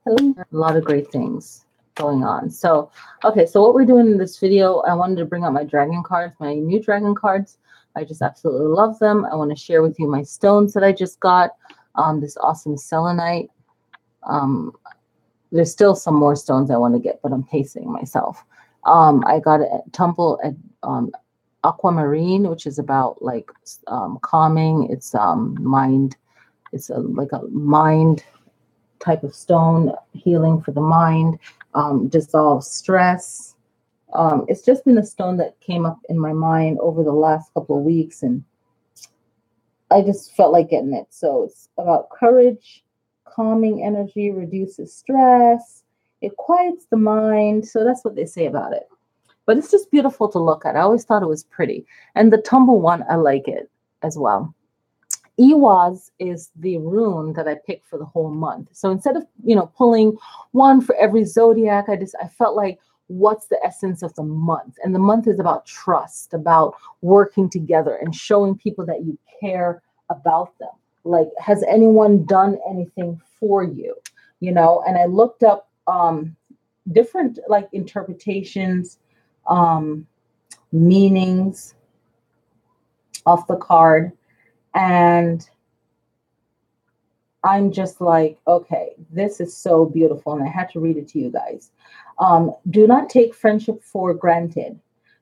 A lot of great things going on. So, okay, so what we're doing in this video, I wanted to bring out my dragon cards, my new dragon cards. I just absolutely love them. I want to share with you my stones that I just got. This awesome selenite. There's still some more stones I want to get, but I'm pacing myself. I got a tumble at aquamarine, which is about like calming. It's mind. It's like a mind type of stone, healing for the mind, dissolves stress. It's just been a stone that came up in my mind over the last couple of weeks, and I just felt like getting it. So it's about courage, calming energy, reduces stress, it quiets the mind. So that's what they say about it. But it's just beautiful to look at. I always thought it was pretty. And the tumble one, I like it as well. Iwaz is the rune that I picked for the whole month. So instead of, pulling one for every zodiac, I felt like, what's the essence of the month? And the month is about trust, about working together and showing people that you care about them. Like, has anyone done anything for you? And I looked up different like interpretations, meanings of the card. And I'm just like, okay, this is so beautiful. And I had to read it to you guys. Do not take friendship for granted.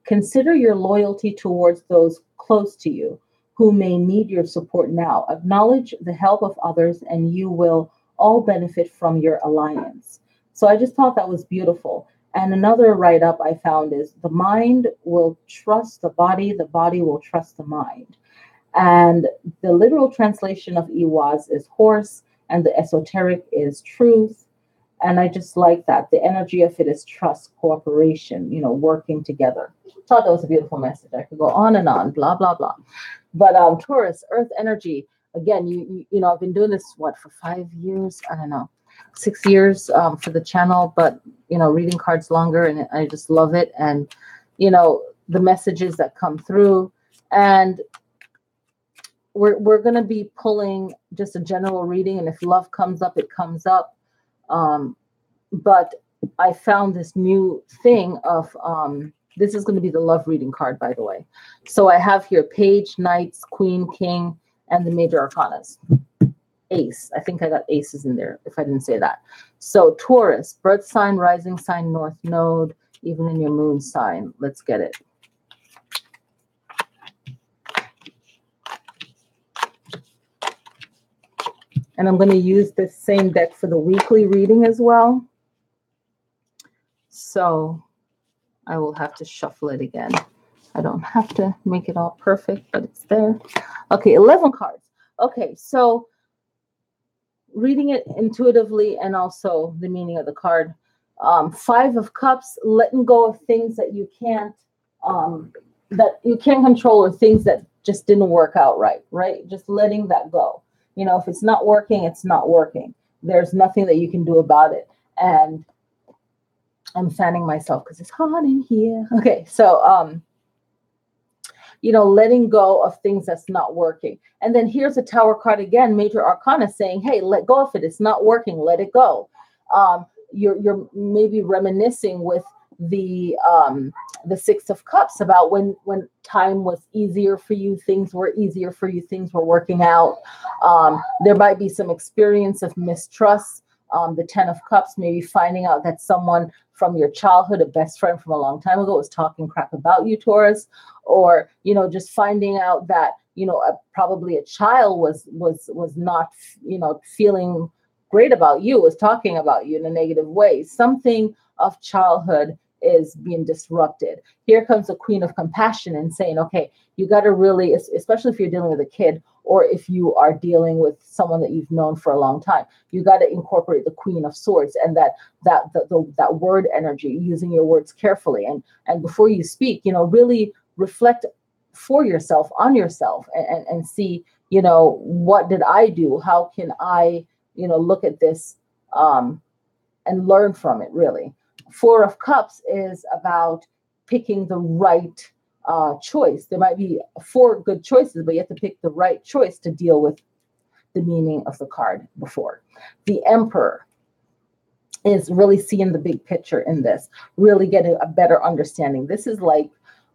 Consider your loyalty towards those close to you who may need your support now. Acknowledge the help of others and you will all benefit from your alliance. So I just thought that was beautiful. And another write-up I found is the mind will trust the body will trust the mind. And the literal translation of Iwaz is horse, and the esoteric is truth. And I just like that. The energy of it is trust, cooperation, working together. Thought that was a beautiful message. I could go on and on, blah, blah, blah. But Taurus, earth energy, again, you I've been doing this, for 5 years? I don't know, 6 years for the channel, but, reading cards longer, and I just love it. And, the messages that come through. And we're going to be pulling just a general reading, and if love comes up, it comes up. But I found this new thing of this is going to be the love reading card, by the way. So I have here page, knights, queen, king, and the major arcanas. Ace. I think I got aces in there if I didn't say that. So Taurus, birth sign, rising sign, north node, even in your moon sign. Let's get it. And I'm going to use this same deck for the weekly reading as well. So I will have to shuffle it again. I don't have to make it all perfect, but it's there. Okay, 11 cards. Okay, so reading it intuitively and also the meaning of the card. 5 of Cups, letting go of things that you can't control, or things that just didn't work out right? Just letting that go. If it's not working, it's not working. There's nothing that you can do about it. And I'm fanning myself because it's hot in here. Okay, so, letting go of things that's not working. And then here's a Tower card again, major arcana, saying, hey, let go of it. It's not working. Let it go. You're maybe reminiscing with the 6 of Cups about when time was easier for you, things were easier for you, things were working out. There might be some experience of mistrust. The 10 of Cups, maybe finding out that someone from your childhood, a best friend from a long time ago, was talking crap about you, Taurus, or just finding out that probably a child was not feeling great about you, was talking about you in a negative way. Something of childhood is being disrupted. Here comes the Queen of Compassion and saying, okay, you got to really, especially if you're dealing with a kid, or if you are dealing with someone that you've known for a long time, you got to incorporate the Queen of Swords and that word energy, using your words carefully. And before you speak, really reflect for yourself, on yourself, and see, what did I do? How can I, look at this and learn from it, really. 4 of Cups is about picking the right choice. There might be 4 good choices, but you have to pick the right choice to deal with the meaning of the card before. The Emperor. is really seeing the big picture in this, really getting a better understanding. This is like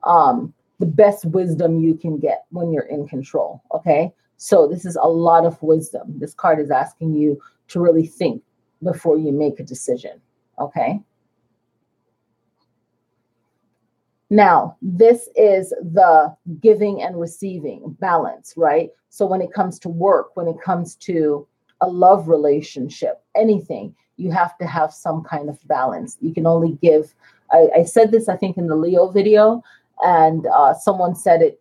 the best wisdom you can get when you're in control. Okay. So this is a lot of wisdom. This card is asking you to really think before you make a decision. Okay. Now, this is the giving and receiving balance, right? So when it comes to work, when it comes to a love relationship, anything, you have to have some kind of balance. You can only give. I said this, I think, in the Leo video, and someone said it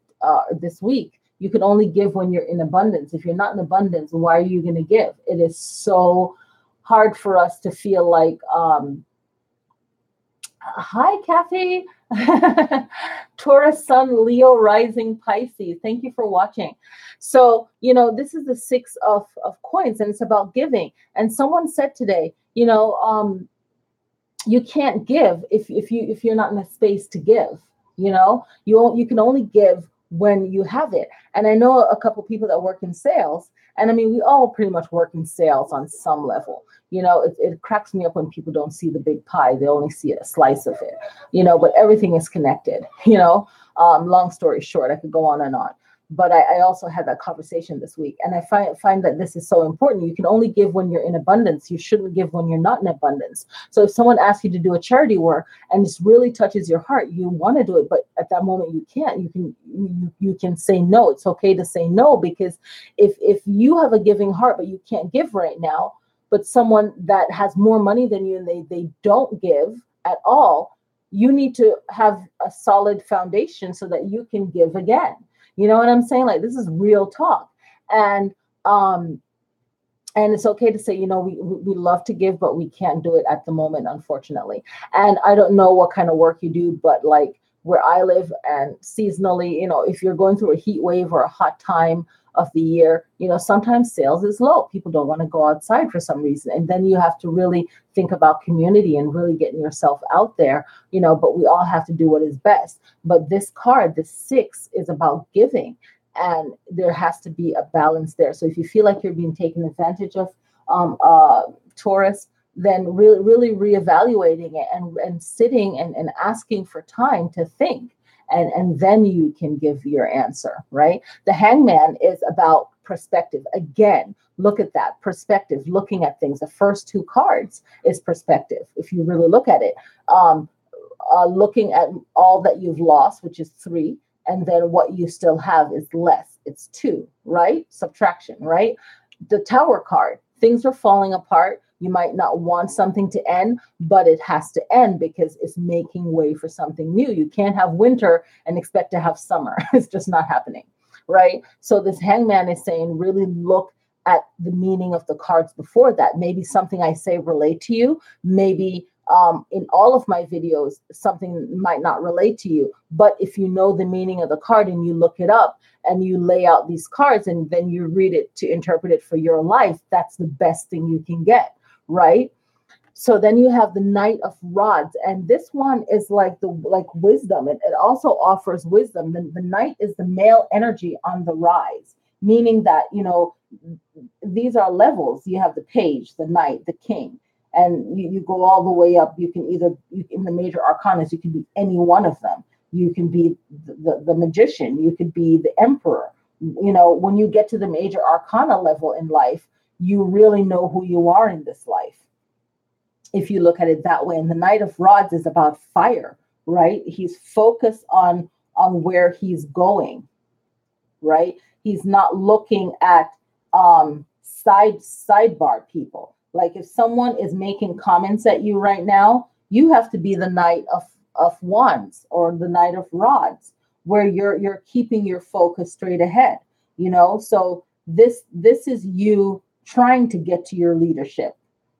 this week. You can only give when you're in abundance. If you're not in abundance, why are you going to give? It is so hard for us to feel like, hi, Kathy. Taurus, Sun, Leo, Rising, Pisces. Thank you for watching. So, this is the six of coins, and it's about giving. And someone said today, you can't give if you're not in a space to give. You can only give when you have it. And I know a couple people that work in sales, and I mean, we all pretty much work in sales on some level. It cracks me up when people don't see the big pie; they only see a slice of it. But everything is connected. Long story short, I could go on and on. But I also had that conversation this week, and I find that this is so important. You can only give when you're in abundance. You shouldn't give when you're not in abundance. So if someone asks you to do a charity work and this really touches your heart, you want to do it, but at that moment you can't. You can say no. It's okay to say no, because if you have a giving heart but you can't give right now, but someone that has more money than you and they don't give at all, you need to have a solid foundation so that you can give again. You know what I'm saying? Like, this is real talk. And it's okay to say, we love to give, but we can't do it at the moment, unfortunately. And I don't know what kind of work you do, but like where I live and seasonally, if you're going through a heat wave or a hot time of the year, sometimes sales is low. People don't want to go outside for some reason. And then you have to really think about community and really getting yourself out there, but we all have to do what is best. But this card, the 6, is about giving. And there has to be a balance there. So if you feel like you're being taken advantage of, Taurus, then really reevaluating it and sitting and asking for time to think. And then you can give your answer, right? The Hangman is about perspective. Again, look at that perspective, looking at things. The first 2 cards is perspective. If you really look at it, looking at all that you've lost, which is 3, and then what you still have is less. It's 2, right? Subtraction, right? The Tower card, things are falling apart. You might not want something to end, but it has to end because it's making way for something new. You can't have winter and expect to have summer. It's just not happening, right? So this Hangman is saying, really look at the meaning of the cards before that. Maybe something I say relate to you. Maybe in all of my videos, something might not relate to you. But if you know the meaning of the card and you look it up and you lay out these cards and then you read it to interpret it for your life, that's the best thing you can get. Right? So then you have the Knight of Rods, and this one is like wisdom. It also offers wisdom. The Knight is the male energy on the rise, meaning that these are levels. You have the Page, the Knight, the King, and you go all the way up. You can in the major arcanas, you can be any one of them. You can be the Magician. You could be the Emperor. When you get to the major arcana level in life, you really know who you are in this life, if you look at it that way. And the Knight of Rods is about fire, right? He's focused on where he's going, right? He's not looking at sidebar people. Like if someone is making comments at you right now, you have to be the Knight of Wands or the Knight of Rods, where you're keeping your focus straight ahead, So this is you trying to get to your leadership,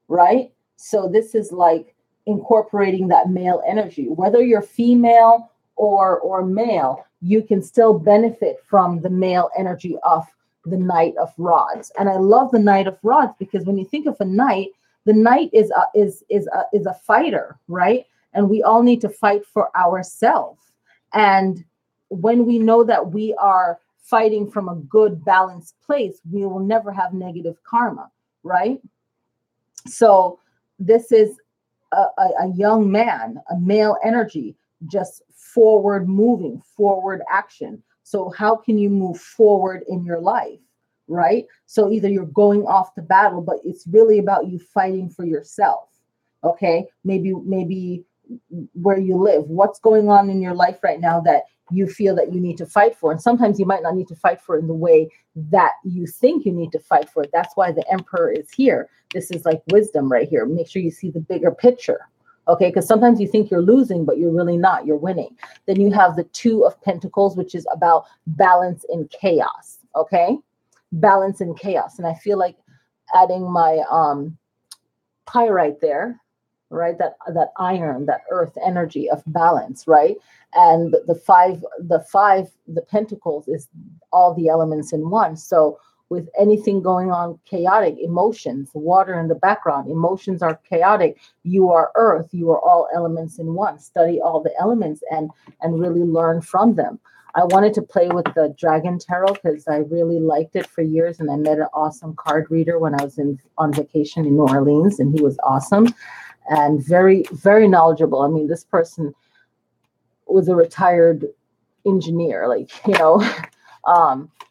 right? So this is like incorporating that male energy. Whether you're female or male, you can still benefit from the male energy of the Knight of Rods. And I love the Knight of Rods because when you think of a knight, the knight is a fighter, right? And we all need to fight for ourselves. And when we know that we are fighting from a good balanced place, we will never have negative karma, right? So this is a young man, a male energy, just forward moving, forward action. So how can you move forward in your life, right? So either you're going off to battle, but it's really about you fighting for yourself. Okay, maybe where you live, what's going on in your life right now that you feel that you need to fight for. And sometimes you might not need to fight for it in the way that you think you need to fight for it. That's why the Emperor is here. This is like wisdom right here. Make sure you see the bigger picture. Okay, because sometimes you think you're losing, but you're really not. You're winning. Then you have the Two of Pentacles, which is about balance in chaos. Okay, balance in chaos. And I feel like adding my pyrite there, right? That iron, that earth energy of balance, right? And the pentacles is all the elements in one. So with anything going on chaotic, emotions, water in the background, emotions are chaotic. You are earth, you are all elements in one. Study all the elements and really learn from them. I wanted to play with the Dragon Tarot because I really liked it for years, and I met an awesome card reader when I was on vacation in New Orleans, and he was awesome and very, very knowledgeable. I mean, this person was a retired engineer, like,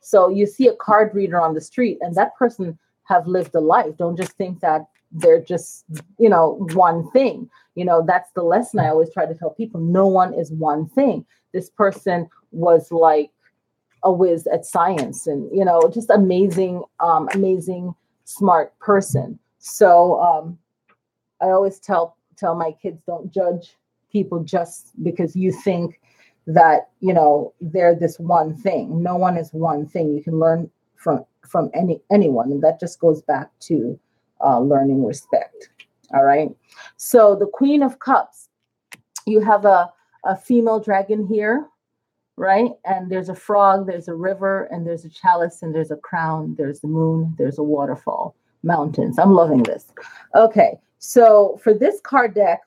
so you see a card reader on the street and that person have lived a life. Don't just think that they're just, one thing. That's the lesson I always try to tell people. No one is one thing. This person was like a whiz at science and, just amazing, smart person. So I always tell my kids, don't judge people just because you think that, they're this one thing. No one is one thing. You can learn from anyone. And that just goes back to learning respect. All right. So the Queen of Cups, you have a female dragon here, right? And there's a frog, there's a river, and there's a chalice, and there's a crown, there's the moon, there's a waterfall, mountains. I'm loving this. Okay. So for this card deck,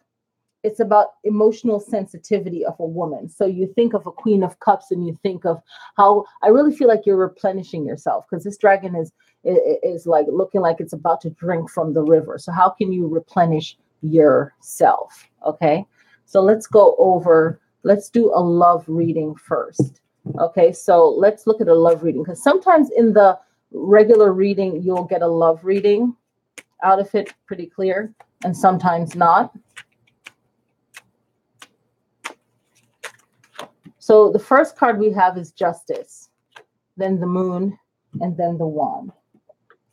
it's about emotional sensitivity of a woman. So you think of a Queen of Cups and you think of how I really feel like you're replenishing yourself, because this dragon is like looking like it's about to drink from the river. So how can you replenish yourself? Okay. So let's do a love reading first. Okay. So let's look at a love reading, because sometimes in the regular reading, you'll get a love reading out of it pretty clear, and sometimes not. So the first card we have is Justice, then the Moon, and then the Wand.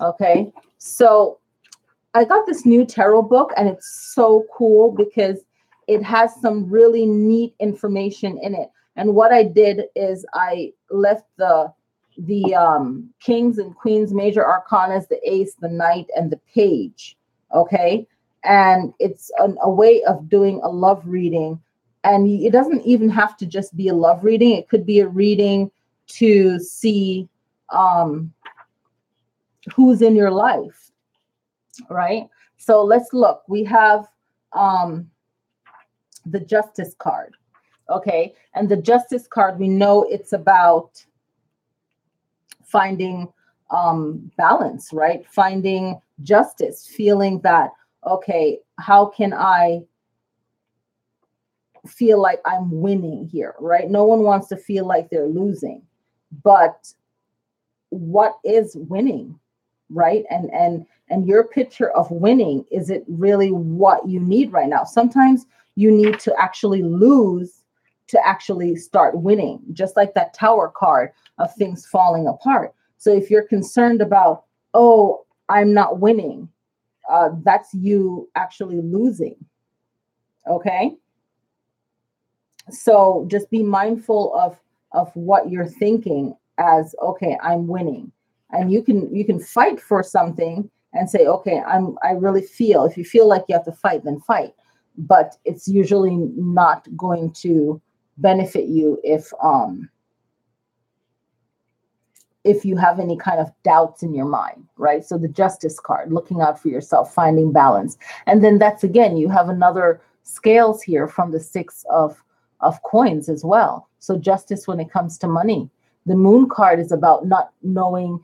Okay, so I got this new tarot book, and it's so cool because it has some really neat information in it. And what I did is I left the Kings and Queens major arcanas, the Ace, the Knight, and the Page. Okay, and it's a way of doing a love reading. And it doesn't even have to just be a love reading. It could be a reading to see who's in your life, right? So let's look. We have the Justice card, okay? And the Justice card, we know it's about finding balance, right? Finding justice, feeling that, okay, how can I feel like I'm winning here, right? No one wants to feel like they're losing, but what is winning, right? And your picture of winning, is it really what you need right now? Sometimes you need to actually lose to actually start winning, just like that Tower card of things falling apart. So if you're concerned about, oh, I'm not winning, that's you actually losing. Okay. So just be mindful of what you're thinking as, okay, I'm winning. And you can fight for something and say, okay, I really feel, if you feel like you have to fight, then fight. But it's usually not going to benefit you if you have any kind of doubts in your mind, right? So the Justice card, looking out for yourself, finding balance. And then that's, again, you have another scales here from the Six of coins as well. So justice when it comes to money. The Moon card is about not knowing,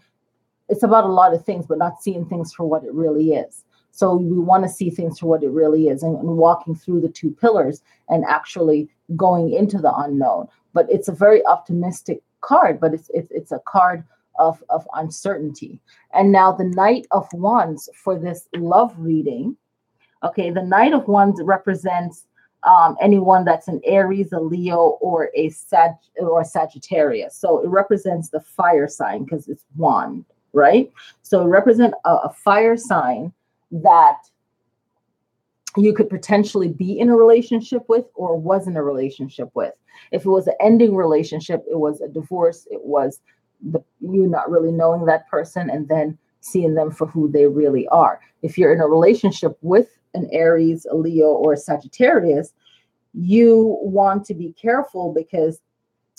it's about a lot of things, but not seeing things for what it really is. So we want to see things for what it really is, and walking through the two pillars and actually going into the unknown. But it's a very optimistic card, but it's a card of uncertainty. And now the Knight of Wands for this love reading. Okay, the Knight of Wands represents anyone that's an Aries, a Leo, or a Sagittarius. So it represents the fire sign because it's wand, right? So it represents a fire sign that you could potentially be in a relationship with or was in a relationship with. If it was an ending relationship, it was a divorce, it was you not really knowing that person and then seeing them for who they really are. If you're in a relationship with an Aries, a Leo, or a Sagittarius, you want to be careful because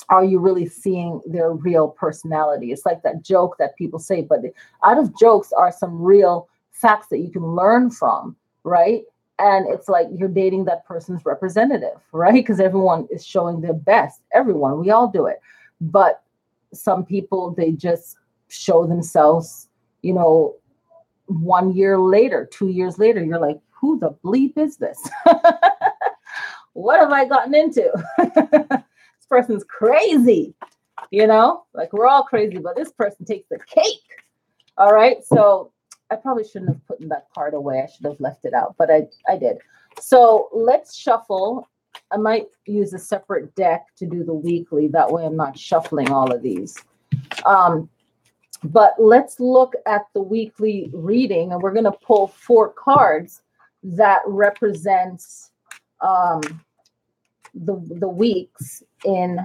are you really seeing their real personality? It's like that joke that people say, but out of jokes are some real facts that you can learn from, right? And it's like you're dating that person's representative, right? Because everyone is showing their best. Everyone, we all do it. But some people, they just show themselves, 1 year later, 2 years later, you're like, who the bleep is this? What have I gotten into? This person's crazy, like we're all crazy, but this person takes the cake. All right. So I probably shouldn't have put that card away. I should have left it out, but I did. So let's shuffle. I might use a separate deck to do the weekly. That way I'm not shuffling all of these. But let's look at the weekly reading, and we're going to pull 4 cards that represents the weeks in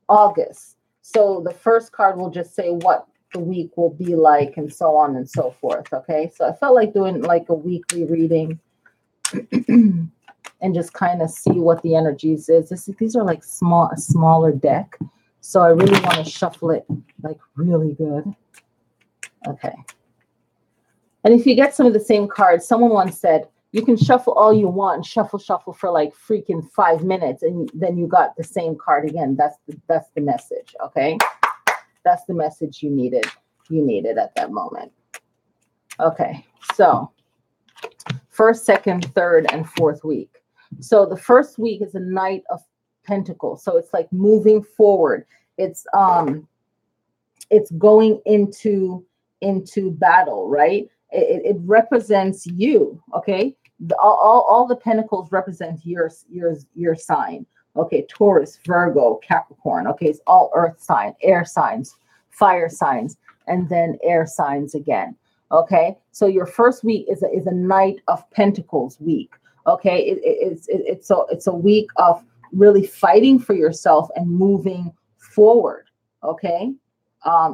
August. So the first card will just say what the week will be like and so on and so forth. Okay, so I felt like doing like a weekly reading and just kind of see what the energies is. These are like a smaller deck, so I really want to shuffle it like really good. Okay. And if you get some of the same cards, someone once said, you can shuffle all you want and shuffle for like freaking 5 minutes, and then you got the same card again. That's the message, okay? That's the message you needed. You needed at that moment. Okay, so first, second, third, and fourth week. So the first week is a Knight of Pentacles. So it's like moving forward. It's going into battle, right? It represents you, okay? All the pentacles represent your sign. Okay, Taurus, Virgo, Capricorn. Okay, it's all earth sign, air signs, fire signs, and then air signs again. Okay, so your first week is a Knight of Pentacles week. Okay, it's a week of really fighting for yourself and moving forward. Okay.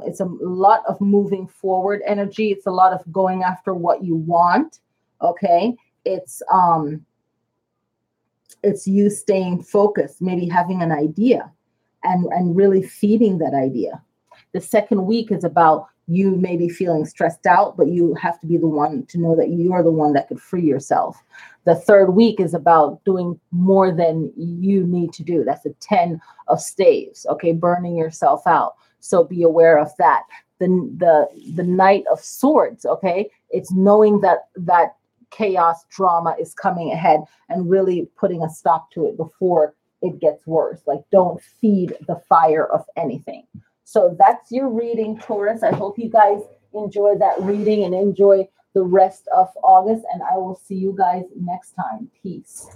It's a lot of moving forward energy. It's a lot of going after what you want. Okay. It's you staying focused, maybe having an idea and really feeding that idea. The second week is about you maybe feeling stressed out, but you have to be the one to know that you're the one that could free yourself. The third week is about doing more than you need to do. That's a 10 of staves. Okay. Burning yourself out. So be aware of that. The Knight of Swords, okay? It's knowing that chaos drama is coming ahead and really putting a stop to it before it gets worse. Like, don't feed the fire of anything. So that's your reading, Taurus. I hope you guys enjoy that reading and enjoy the rest of August. And I will see you guys next time. Peace.